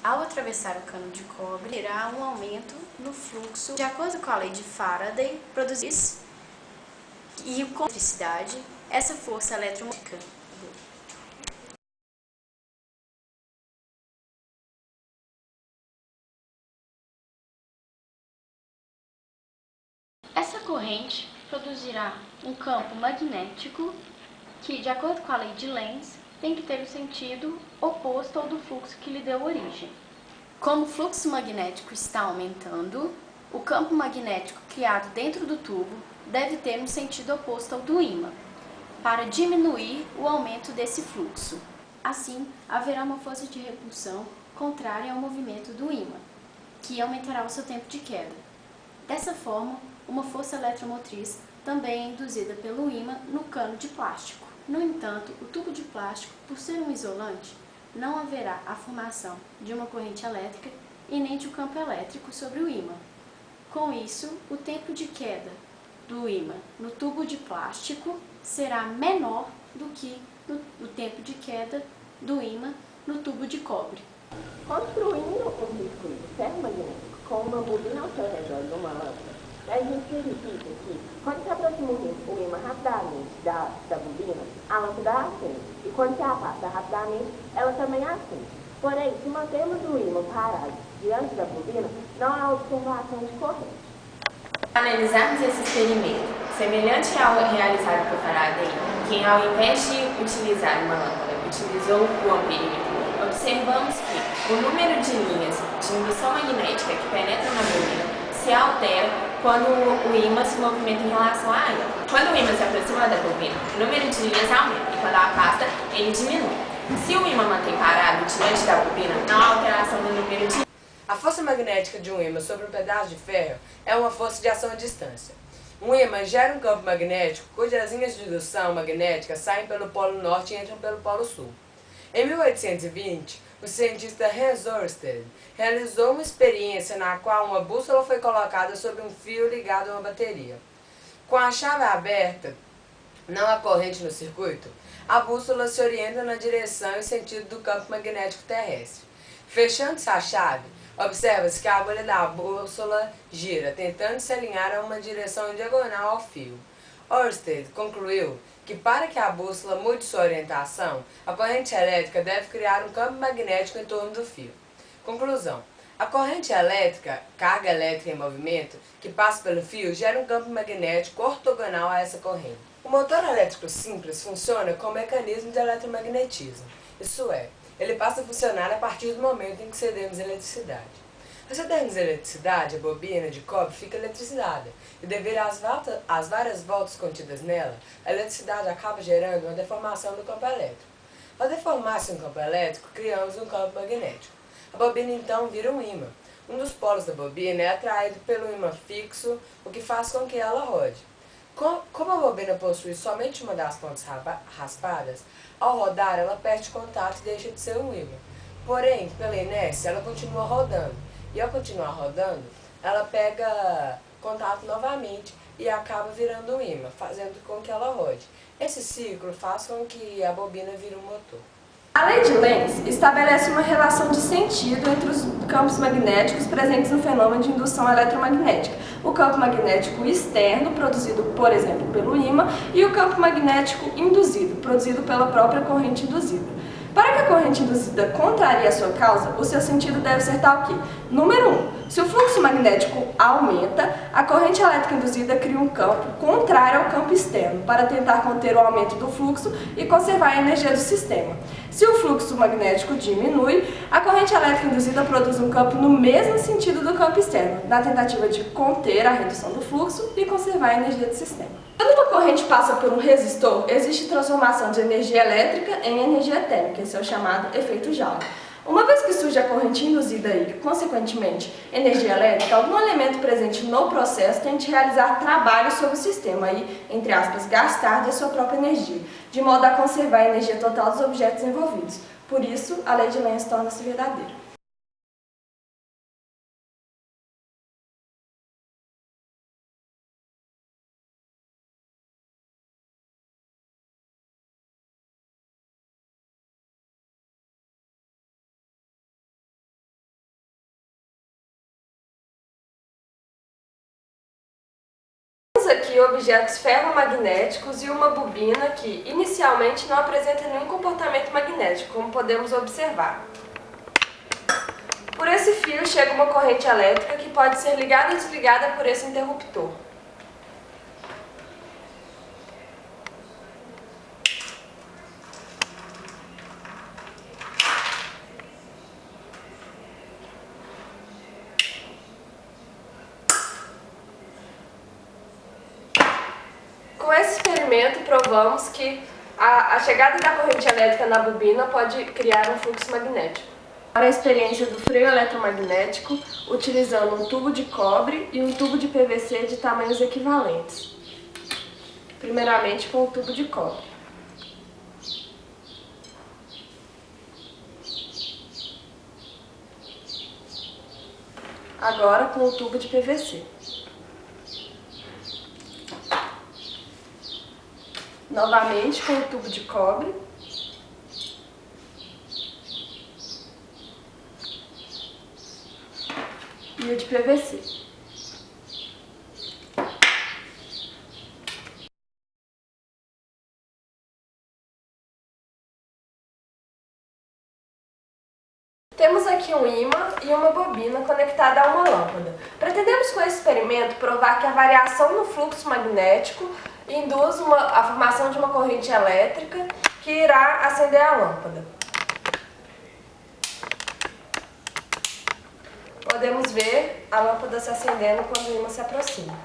ao atravessar o cano de cobre, terá um aumento no fluxo, de acordo com a lei de Faraday, produzir e com eletricidade, essa força eletromagnética. Essa corrente produzirá um campo magnético que, de acordo com a lei de Lenz, tem que ter o sentido oposto ao do fluxo que lhe deu origem. Como o fluxo magnético está aumentando, o campo magnético criado dentro do tubo deve ter um sentido oposto ao do ímã, para diminuir o aumento desse fluxo. Assim, haverá uma força de repulsão contrária ao movimento do ímã, que aumentará o seu tempo de queda. Dessa forma, uma força eletromotriz também é induzida pelo ímã no cano de plástico. No entanto, o tubo de plástico, por ser um isolante, não haverá a formação de uma corrente elétrica e nem de um campo elétrico sobre o ímã. Com isso, o tempo de queda do ímã no tubo de plástico será menor do que o tempo de queda do ímã no tubo de cobre. Construindo um circuito ferromagnético com uma bobina ao seu redor de uma lâmpada, a gente verifica que, quando se aproxima o ímã rapidamente da bobina, a lâmpada acende, e quando se afasta rapidamente, ela também acende. Porém, se mantermos o ímã parado diante da bobina, não há observação de corrente. Analisarmos esse experimento, semelhante ao realizado por Faraday, que ao invés de utilizar uma lâmpada, utilizou o amperímetro, observamos que o número de linhas de indução magnética que penetram na bobina se altera quando o ímã se movimenta em relação à ímã. Quando o ímã se aproxima da bobina, o número de linhas aumenta e quando afasta, ele diminui. Se o ímã mantém parado diante da bobina, não há alteração no número de. A força magnética de um ímã sobre um pedaço de ferro é uma força de ação à distância. Um ímã gera um campo magnético cujas linhas de indução magnética saem pelo polo norte e entram pelo polo sul. Em 1820, o cientista Hans Ørsted realizou uma experiência na qual uma bússola foi colocada sobre um fio ligado a uma bateria. Com a chave aberta, não há corrente no circuito, a bússola se orienta na direção e sentido do campo magnético terrestre. Fechando-se a chave, observa-se que a agulha da bússola gira, tentando se alinhar a uma direção diagonal ao fio. Ørsted concluiu que para que a bússola mude sua orientação, a corrente elétrica deve criar um campo magnético em torno do fio. Conclusão: a corrente elétrica, carga elétrica em movimento, que passa pelo fio, gera um campo magnético ortogonal a essa corrente. O motor elétrico simples funciona com o mecanismo de eletromagnetismo, isso é, ele passa a funcionar a partir do momento em que cedemos eletricidade. Ao cedermos eletricidade, a bobina de cobre fica eletrizada, e devido às várias voltas contidas nela, a eletricidade acaba gerando uma deformação do campo elétrico. Ao deformar-se um campo elétrico, criamos um campo magnético. A bobina então vira um ímã. Um dos polos da bobina é atraído pelo ímã fixo, o que faz com que ela rode. Como a bobina possui somente uma das pontas raspadas, ao rodar ela perde contato e deixa de ser um ímã. Porém, pela inércia, ela continua rodando. E ao continuar rodando, ela pega contato novamente e acaba virando um ímã, fazendo com que ela rode. Esse ciclo faz com que a bobina vire um motor. A lei de Lenz estabelece uma relação de sentido entre os campos magnéticos presentes no fenômeno de indução eletromagnética. O campo magnético externo, produzido, por exemplo, pelo ímã, e o campo magnético induzido, produzido pela própria corrente induzida. Para que a corrente induzida contrarie a sua causa, o seu sentido deve ser tal que, número 1, se o fluxo magnético aumenta, a corrente elétrica induzida cria um campo contrário ao campo externo, para tentar conter o aumento do fluxo e conservar a energia do sistema. Se o fluxo magnético diminui, a corrente elétrica induzida produz um campo no mesmo sentido do campo externo, na tentativa de conter a redução do fluxo e conservar a energia do sistema. Quando uma corrente passa por um resistor, existe transformação de energia elétrica em energia térmica, esse é o chamado efeito Joule. Uma vez que surge a corrente induzida e, consequentemente, energia elétrica, algum elemento presente no processo tende a realizar trabalho sobre o sistema e, entre aspas, gastar da sua própria energia, de modo a conservar a energia total dos objetos envolvidos. Por isso, a lei de Lenz torna-se verdadeira. objetos ferromagnéticos e uma bobina que, inicialmente, não apresenta nenhum comportamento magnético, como podemos observar. Por esse fio chega uma corrente elétrica que pode ser ligada ou desligada por esse interruptor. Com esse experimento, provamos que a chegada da corrente elétrica na bobina pode criar um fluxo magnético. Para a experiência do freio eletromagnético, utilizando um tubo de cobre e um tubo de PVC de tamanhos equivalentes. Primeiramente com o tubo de cobre. Agora com o tubo de PVC. Novamente com o tubo de cobre. E o de PVC. Temos aqui um ímã e uma bobina conectada a uma lâmpada. Pretendemos com esse experimento provar que a variação no fluxo magnético induz a formação de uma corrente elétrica que irá acender a lâmpada. Podemos ver a lâmpada se acendendo quando o ímã se aproxima.